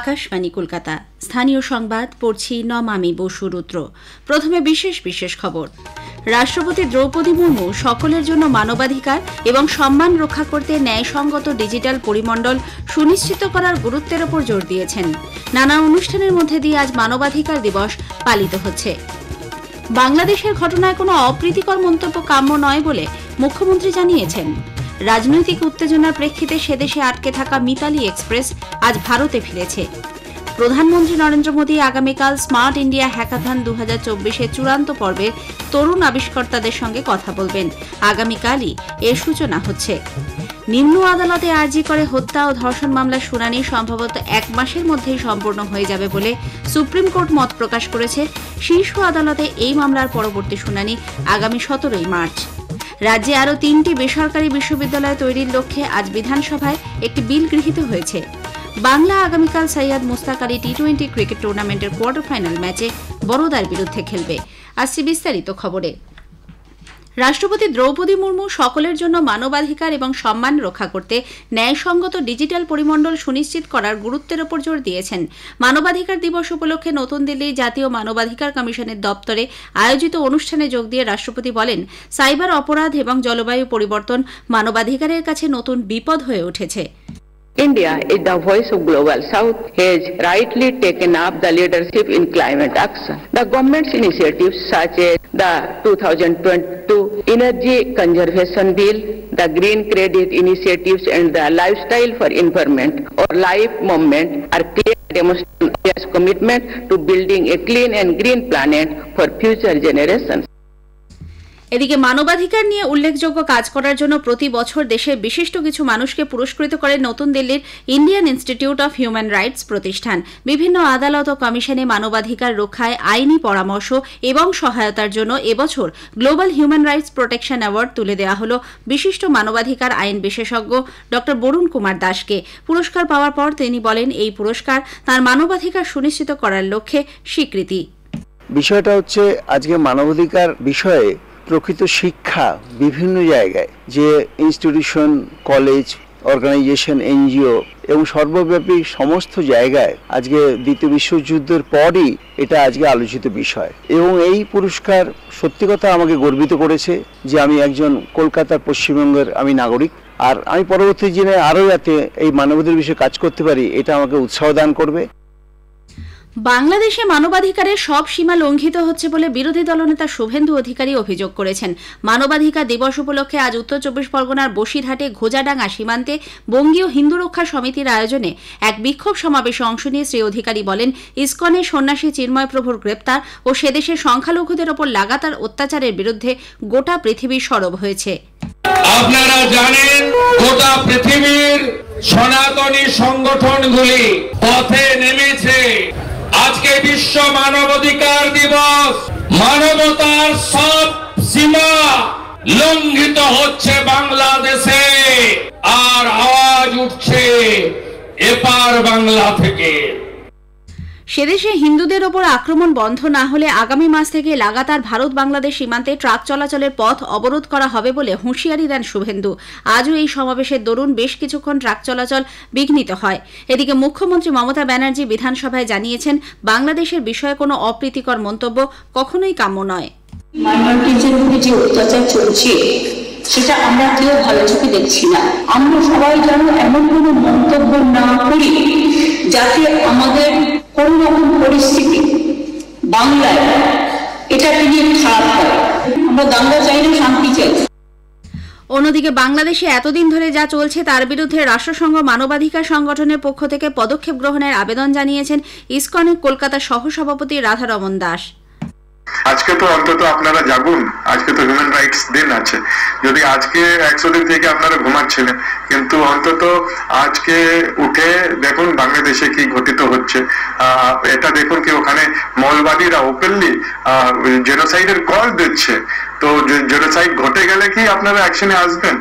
আকাশবাণী কলকাতা। স্থানীয় সংবাদ পড়ছি নমামি বসুরুদ্র। প্রথমে বিশেষ খবর। রাষ্ট্রপতি দ্রৌপদী মুর্মু সকলের জন্য মানবাধিকার এবং সম্মান রক্ষা করতে ন্যায়সঙ্গত ডিজিটাল পরিমণ্ডল সুনিশ্চিত করার গুরুত্বের ওপর জোর দিয়েছেন। নানা অনুষ্ঠানের মধ্যে দিয়ে আজ মানবাধিকার দিবস পালিত হচ্ছে। বাংলাদেশের ঘটনায় কোনো অপ্রীতিকর মন্তব্য কাম্য নয় বলে মুখ্যমন্ত্রী জানিয়েছেন। রাজনৈতিক উত্তেজনার প্রেক্ষিতে সেদেশে আটকে থাকা মিতালি এক্সপ্রেস আজ ভারতে ফিরেছে। প্রধানমন্ত্রী নরেন্দ্র মোদী আগামীকাল স্মার্ট ইন্ডিয়া হ্যাকাথন 2024-এর চূড়ান্ত পর্বের তরুণ আবিষ্কর্তাদের সঙ্গে কথা বলবেন। আগামীকালই এর সূচনা হচ্ছে। নিম্ন আদালতে আর্জি করে হত্যা ও ধর্ষণ মামলার শুনানি সম্ভবত 1 মাসের মধ্যেই সম্পূর্ণ হয়ে যাবে বলে সুপ্রিম কোর্ট মত প্রকাশ করেছে। শীর্ষ আদালতে এই মামলার পরবর্তী শুনানি আগামী 17 মার্চ। রাজ্যে আরও 3টি বেসরকারি বিশ্ববিদ্যালয় তৈরির লক্ষ্যে আজ বিধানসভায় একটি বিল গৃহীত হয়েছে। বাংলা আগামীকাল সৈয়দ মুস্তাক আলী টি-20 ক্রিকেট টুর্নামেন্টের কোয়ার্টার ফাইনাল ম্যাচে বরোদার বিরুদ্ধে খেলবে। আসছে বিস্তারিত খবরে। রাষ্ট্রপতি দ্রৌপদী মুর্মু সকলের জন্য মানবাধিকার এবং সম্মান রক্ষা করতে ন্যায়সঙ্গত ডিজিটাল পরিমণ্ডল সুনিশ্চিত করার গুরুত্বের ওপর জোর দিয়েছেন। মানবাধিকার দিবস উপলক্ষে নতুন দিল্লির জাতীয় মানবাধিকার কমিশনের দপ্তরে আয়োজিত অনুষ্ঠানে যোগ দিয়ে রাষ্ট্রপতি বলেন, সাইবার অপরাধ এবং জলবায়ু পরিবর্তন মানবাধিকারের কাছে নতুন বিপদ হয়ে উঠেছে। India is the voice of Global South, has rightly taken up the leadership in climate action. The government's initiatives such as the 2022 Energy Conservation Bill, the Green Credit Initiatives and the Lifestyle for Environment or LIFE movement are clear demonstration of India's commitment to building a clean and green planet for future generations. এদিকে মানবাধিকার নিয়ে উল্লেখযোগ্য কাজ করার জন্য প্রতি বছর দেশের বিশিষ্ট কিছু মানুষকে পুরস্কৃত করে নতুন দিল্লির Indian institute of human rights প্রতিষ্ঠান। বিভিন্ন আদালত ও কমিশনে মানবাধিকার রক্ষায় আইনি পরামর্শ এবং সহায়তার জন্য এবছর global human rights protection award তুলে দেওয়া হল বিশিষ্ট মানবাধিকার আইন বিশেষজ্ঞ ড বরুণ কুমার দাসকে। পুরস্কার পাওয়ার পর তিনি বলেন, এই পুরস্কার তার মানবাধিকার সুনিশ্চিত করার লক্ষ্যে স্বীকৃতি। বিষয়টা হচ্ছে আজকে মানবাধিকার বিষয়ে প্রকৃত শিক্ষা বিভিন্ন জায়গায় যে ইনস্টিটিউশন, কলেজ, অর্গানাইজেশন, এনজিও এবং সর্বব্যাপী সমস্ত জায়গায় আজকে দ্বিতীয় বিশ্বযুদ্ধের পরই এটা আজকে আলোচিত বিষয়। এবং এই পুরস্কার সত্যি কথা আমাকে গর্বিত করেছে যে আমি একজন কলকাতার পশ্চিমবঙ্গের আমি নাগরিক, আর আমি পরবর্তী দিনে আরও যাতে এই মানবাধিকার বিষয়ে কাজ করতে পারি এটা আমাকে উৎসাহ দান করবে। বাংলাদেশে মানবাধিকারের সব সীমা লঙ্ঘিত হচ্ছে বলে বিরোধী দলনেতা শুভেন্দু অধিকারী অভিযোগ করেছেন। মানবাধিকার দিবস উপলক্ষে আজ উত্তর 24 পরগনার বসিরহাটে ঘোজাডাঙ্গা সীমান্তে বঙ্গীয় হিন্দু রক্ষা সমিতির আয়োজনে এক বিক্ষোভ সমাবেশে অংশ নিয়ে শ্রী অধিকারী বলেন, ইসকনের সন্ন্যাসী চিন্ময় প্রভুর গ্রেপ্তার ও সেদেশের সংখ্যালঘুদের ওপর লাগাতার অত্যাচারের বিরুদ্ধে গোটা পৃথিবী সরব হয়েছে। আপনারা জানেন, গোটা পৃথিবীর সনাতনী সংগঠনগুলি পথে নেমেছে। আজকে বিশ্ব মানবাধিকার দিবস। মানবতার সব সীমা লঙ্ঘিত হচ্ছে বাংলাদেশে, আর আওয়াজ উঠছে এপার বাংলা থেকে। সেদেশে হিন্দুদের ওপর আক্রমণ বন্ধ না হলে আগামী মাস থেকে লাগাতার ভারত বাংলাদেশ সীমান্তে ট্রাক চলাচলের পথ অবরোধ করা হবে বলে হুঁশিয়ারি দেন শুভেন্দু। আজও এই সমাবেশের দরুন বেশ কিছুক্ষণ ট্রাক চলাচল বিঘ্নিত হয়। এদিকে মুখ্যমন্ত্রী মমতা ব্যানার্জি বিধানসভায় জানিয়েছেন, বাংলাদেশের বিষয়ে কোনো অপ্রীতিকর মন্তব্য কখনোই কাম্য নয়। মাইনরিটিদের উপরে যে অত্যাচার চলছে সেটা আমরা কেউ ভালো চোখে দেখছি না। আমরা সবাই যেন এমন কোনো মন্তব্য না করি যাতে আমাদের কোন রকম পরিস্থিতি বাংলায় এটাকে নিয়ে খারাপ হয়। আমরা দাঙ্গা চাই না, শান্তি চাই। অন্যদিকে বাংলাদেশে এতদিন ধরে যা চলছে তার বিরুদ্ধে রাষ্ট্রসংঘ মানবাধিকার সংগঠনের পক্ষ থেকে পদক্ষেপ গ্রহণের আবেদন জানিয়েছেন ইসকনের কলকাতা সহসভাপতি রাধারমন দাস। আজকে তো অন্তত আপনারা জাগুন, আজকে তো হিউম্যান রাইটস দিন আছে। যদি আজকে 100 দিন থেকে আপনারা ঘুমাচ্ছিলেন, কিন্তু অন্তত আজকে উঠে দেখুন বাংলাদেশে কি ঘটিত হচ্ছে। এটা দেখুন কি ওখানে মৌলবাদীরা ওপেনলি জেনোসাইডের কল দিচ্ছে। তো জেনোসাইড ঘটে গেলে কি আপনারা অ্যাকশনে আসবেন?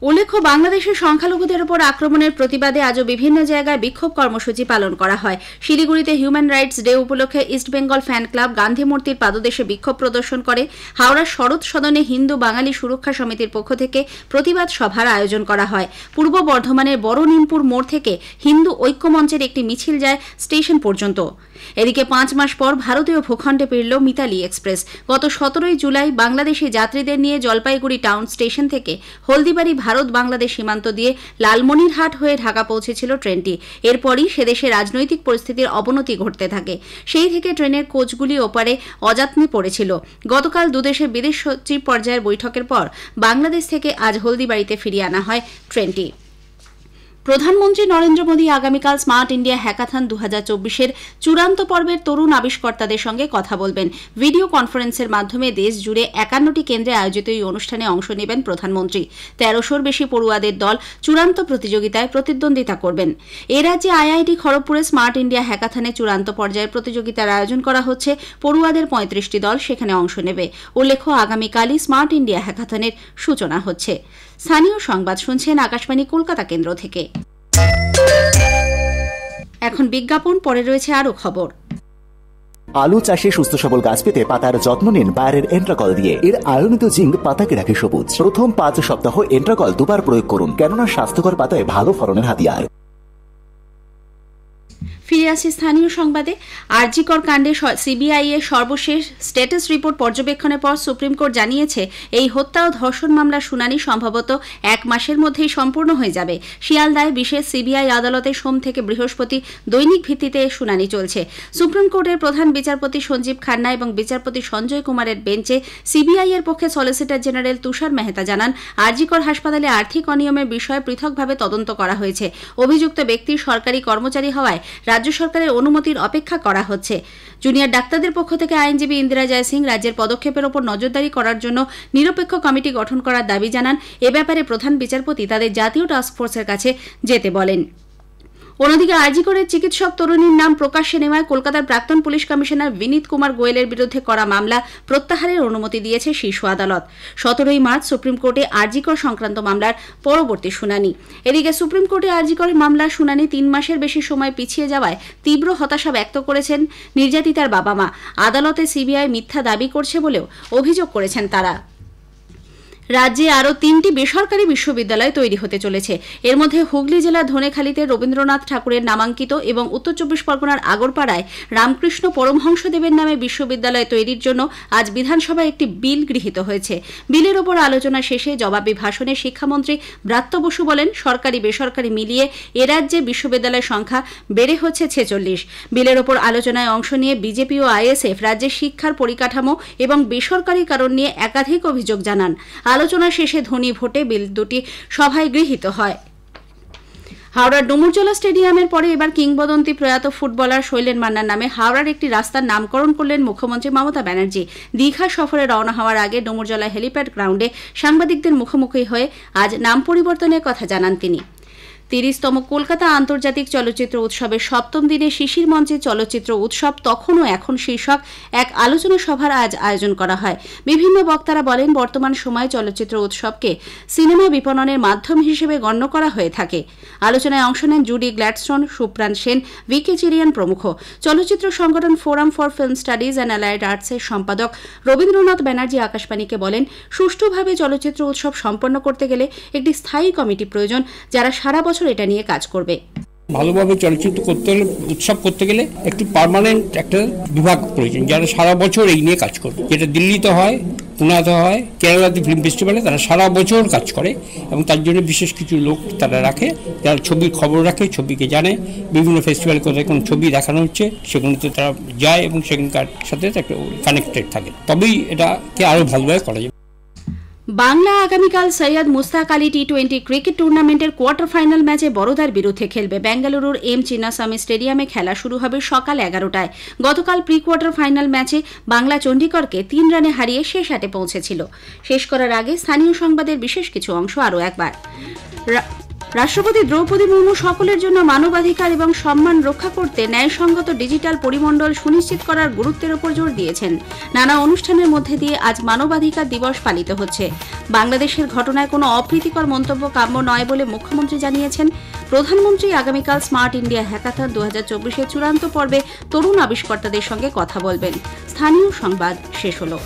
উল্লেখ্য, বাংলাদেশের সংখ্যালঘুদের উপর আক্রমণের প্রতিবাদে আজও বিভিন্ন জায়গায় বিক্ষোভ কর্মসূচি পালন করা হয়। শিলিগুড়িতে হিউম্যান রাইটস ডে উপলক্ষে east Bengal fan club Gandhi মূর্তির পাদদেশে বিক্ষোভ প্রদর্শন করে। হাওড়ার শরৎ সদনে হিন্দু বাঙালি সুরক্ষা সমিতির পক্ষ থেকে প্রতিবাদ সভার আয়োজন করা হয়। পূর্ব বর্ধমানের বড়নিমপুর মোড় থেকে হিন্দু ঐক্যমঞ্চের একটি মিছিল যায় স্টেশন পর্যন্ত। এদিকে 5 মাস পর ভারতীয় ভূখণ্ডে ফিরল মিতালি এক্সপ্রেস। গত 17 জুলাই বাংলাদেশি যাত্রীদের নিয়ে জলপাইগুড়ি টাউন স্টেশন থেকে হলদিবাড়ি ভারত বাংলাদেশ সীমান্ত দিয়ে লালমনিরহাট হয়ে ঢাকা পৌঁছেছিল ট্রেনটি। এরপরই সেদেশে রাজনৈতিক পরিস্থিতির অবনতি ঘটতে থাকে। সেই থেকে ট্রেনের কোচগুলি ওপারে অযত্নে পড়েছিল। গতকাল দুদেশের বিদেশ সচিব পর্যায়ের বৈঠকের পর বাংলাদেশ থেকে আজ হলদিবাড়িতে ফিরিয়ে আনা হয় ট্রেনটি। প্রধানমন্ত্রী নরেন্দ্র মোদী আগামীকাল স্মার্ট ইন্ডিয়া হ্যাকাথন 2024-এর চূড়ান্ত পর্বের তরুণ আবিষ্কর্তাদের সঙ্গে কথা বলবেন। ভিডিও কনফারেন্সের মাধ্যমে দেশ জুড়ে 51টি কেন্দ্রে আয়োজিত এই অনুষ্ঠানে অংশ নেবেন প্রধানমন্ত্রী। 1300-র বেশি পড়ুয়াদের দল চূড়ান্ত প্রতিযোগিতায় প্রতিদ্বন্দ্বিতা করবেন। এ রাজ্যে আইআইটি খড়গপুরে স্মার্ট ইন্ডিয়া হ্যাকাথনে চূড়ান্ত পর্যায়ের প্রতিযোগিতার আয়োজন করা হচ্ছে। পড়ুয়াদের 35টি দল সেখানে অংশ নেবে। উল্লেখ্য, আগামীকালই স্মার্ট ইন্ডিয়া হ্যাকাথনের সূচনা হচ্ছে। স্থানীয় সংবাদ শুনছেন আকাশবাণী কলকাতা কেন্দ্র থেকে। এখন বিজ্ঞাপন, পরে রয়েছে আরো খবর। আলু চাষে সুস্থ সবল গাছ পেতে পাতার যত্ন নিন বায়ারের এন্ট্রাকল দিয়ে। এর আয়নিত জিঙ্ক পাতাকে রাখে সবুজ। প্রথম 5 সপ্তাহ এন্ট্রাকল 2 বার প্রয়োগ করুন, কেননা স্বাস্থ্যকর পাতায় ভালো ফলনের হাতিয়ার। ফিরে আসি স্থানীয় সংবাদে। আরজিকর কাণ্ডে সিবিআই এর সর্বশেষ স্ট্যাটাস রিপোর্ট পর্যবেক্ষণের পর সুপ্রিম কোর্ট জানিয়েছে এই হত্যা ও ধর্ষণ মামলার শুনানি সম্ভবত 1 মাসের মধ্যেই সম্পূর্ণ হয়ে যাবে। শিয়ালদায় বিশেষ সিবিআই আদালতে সোম থেকে বৃহস্পতি দৈনিক ভিত্তিতে শুনানি চলছে। সুপ্রিম কোর্টের প্রধান বিচারপতি সঞ্জীব খান্না এবং বিচারপতি সঞ্জয় কুমারের বেঞ্চে সিবিআই এর পক্ষে সলিসিটর জেনারেল তুষার মেহতা জানান, আরজিকর হাসপাতালে আর্থিক অনিয়মের বিষয়ে পৃথকভাবে তদন্ত করা হয়েছে। অভিযুক্ত ব্যক্তি সরকারি কর্মচারী হওয়ায় রাজ্য সরকারের অনুমতির অপেক্ষা করা হচ্ছে। জুনিয়র ডাক্তারদের পক্ষ থেকে আইনজীবী ইন্দিরা জয়সিং রাজ্যের পদক্ষেপের ওপর নজরদারি করার জন্য নিরপেক্ষ কমিটি গঠন করার দাবি জানান। এ ব্যাপারে প্রধান বিচারপতি তাদের জাতীয় টাস্কফোর্সের কাছে যেতে বলেন। অন্যদিকে আরজিকরের চিকিৎসক তরুণীর নাম প্রকাশ্যে নেওয়ায় কলকাতার প্রাক্তন পুলিশ কমিশনার বিনীত কুমার গোয়েলের বিরুদ্ধে করা মামলা প্রত্যাহারের অনুমতি দিয়েছে শীর্ষ আদালত। 17 মার্চ সুপ্রিম কোর্টে আরজিকর সংক্রান্ত মামলার পরবর্তী শুনানি। এদিকে সুপ্রিম কোর্টে আরজিকরের মামলার শুনানি 3 মাসের বেশি সময় পিছিয়ে যাওয়ায় তীব্র হতাশা ব্যক্ত করেছেন নির্যাতিতার বাবা মা। আদালতে সিবিআই মিথ্যা দাবি করছে বলেও অভিযোগ করেছেন তারা। রাজ্যে আরও 3টি বেসরকারি বিশ্ববিদ্যালয় তৈরি হতে চলেছে। এর মধ্যে হুগলি জেলার ধনেখালিতে রবীন্দ্রনাথ ঠাকুরের নামাঙ্কিত এবং উত্তর 24 পরগনার আগরপাড়ায় রামকৃষ্ণ পরমহংসদেবের নামে বিশ্ববিদ্যালয় তৈরির জন্য আজ বিধানসভায় একটি বিল গৃহীত হয়েছে। বিলের ওপর আলোচনা শেষে জবাবি ভাষণে শিক্ষামন্ত্রী ব্রাত্য বসু বলেন, সরকারি বেসরকারি মিলিয়ে এ রাজ্যে বিশ্ববিদ্যালয়ের সংখ্যা বেড়ে হচ্ছে 46। বিলের ওপর আলোচনায় অংশ নিয়ে বিজেপি ও আইএসএফ রাজ্যের শিক্ষার পরিকাঠামো এবং বেসরকারীকরণ নিয়ে একাধিক অভিযোগ জানান। আলোচনা শেষে ধ্বনি ভোটে বিল দুটি সভায় গৃহীত হয়। হাওড়ার ডুমুরজলা স্টেডিয়ামের পরে এবার কিংবদন্তি প্রয়াত ফুটবলার শৈলেন মান্নার নামে হাওড়ার একটি রাস্তার নামকরণ করলেন মুখ্যমন্ত্রী মমতা ব্যানার্জি। দীঘা সফরে রওনা হওয়ার আগে ডুমুরজলা হেলিপ্যাড গ্রাউন্ডে সাংবাদিকদের মুখোমুখি হয়ে আজ নাম পরিবর্তনের কথা জানান তিনি। 30তম কলকাতা আন্তর্জাতিক চলচ্চিত্র উৎসবের 7ম দিনে শিশির মঞ্চে চলচ্চিত্র উৎসব তখনও এখন শীর্ষক এক আলোচনা সভার আজ আয়োজন করা হয়। বিভিন্ন বক্তারা বলেন, বর্তমান সময়ে চলচ্চিত্র উৎসবকে সিনেমা বিপণনের মাধ্যম হিসেবে গণ্য করা হয়ে থাকে। আলোচনায় অংশ নেন জুডি গ্ল্যাডস্টোন, সুপ্রাণ সেন, ভিকে চিরিয়ান প্রমুখ। চলচ্চিত্র সংগঠন forum for film studies and allied আর্টসের সম্পাদক রবীন্দ্রনাথ ব্যানার্জি আকাশবাণীকে বলেন, সুষ্ঠুভাবে চলচ্চিত্র উৎসব সম্পন্ন করতে গেলে একটি স্থায়ী কমিটি প্রয়োজন, যারা সারা বছর এটা নিয়ে কাজ করবে। ভালোভাবে চলচ্চিত্র করতে হলে, উৎসব করতে গেলে একটু পার্মানেন্ট একটা বিভাগ প্রয়োজন, যারা সারা বছর এই নিয়ে কাজ করবে। যেটা দিল্লিতে হয়, পুনাতে হয়, কেরালাতে ফিল্ম ফেস্টিভ্যালে তারা সারা বছর কাজ করে এবং তার জন্য বিশেষ কিছু লোক তারা রাখে, যারা ছবির খবর রাখে, ছবিকে জানে, বিভিন্ন ফেস্টিভ্যাল কোথায় কোন ছবি দেখানো হচ্ছে সেগুলোতে তারা যায় এবং সেখানকার সাথে একটা কানেক্টেড থাকে, তবেই এটাকে আরও ভালোভাবে করা যাবে। বাংলা আগামীকাল সৈয়দ মুস্তাক আলী টি20 ক্রিকেট টুর্নামেন্টের কোয়ার্টার ফাইনাল ম্যাচে বরোদার বিরুদ্ধে খেলবে। বেঙ্গালুরুর এম চিন্নাস্বামী স্টেডিয়ামে খেলা শুরু হবে সকাল 11টায়। গতকাল প্রি কোয়ার্টার ফাইনাল ম্যাচে বাংলা চণ্ডীগড়কে 3 রানে হারিয়ে শেষ 8-এ পৌঁছেছিল। শেষ করার আগে স্থানীয় সংবাদের বিশেষ কিছু অংশ আরও একবার। রাষ্ট্রপতি দ্রৌপদী মুর্মু সকলের জন্য মানবাধিকার এবং সম্মান রক্ষা করতে ন্যায়সঙ্গত ডিজিটাল পরিমণ্ডল সুনিশ্চিত করার গুরুত্বের উপর জোর দিয়েছেন। নানা অনুষ্ঠানের মধ্যে দিয়ে আজ মানবাধিকার দিবস পালিত হচ্ছে। বাংলাদেশের ঘটনায় কোনো অপ্রীতিকর মন্তব্য কাম্য নয় বলে মুখ্যমন্ত্রী জানিয়েছেন। প্রধানমন্ত্রী আগামীকাল স্মার্ট ইন্ডিয়া হ্যাকাথন 2024-এর চূড়ান্ত পর্বে তরুণ আবিষ্কর্তাদের সঙ্গে কথা বলবেন। স্থানীয় সংবাদ শেষ হলো।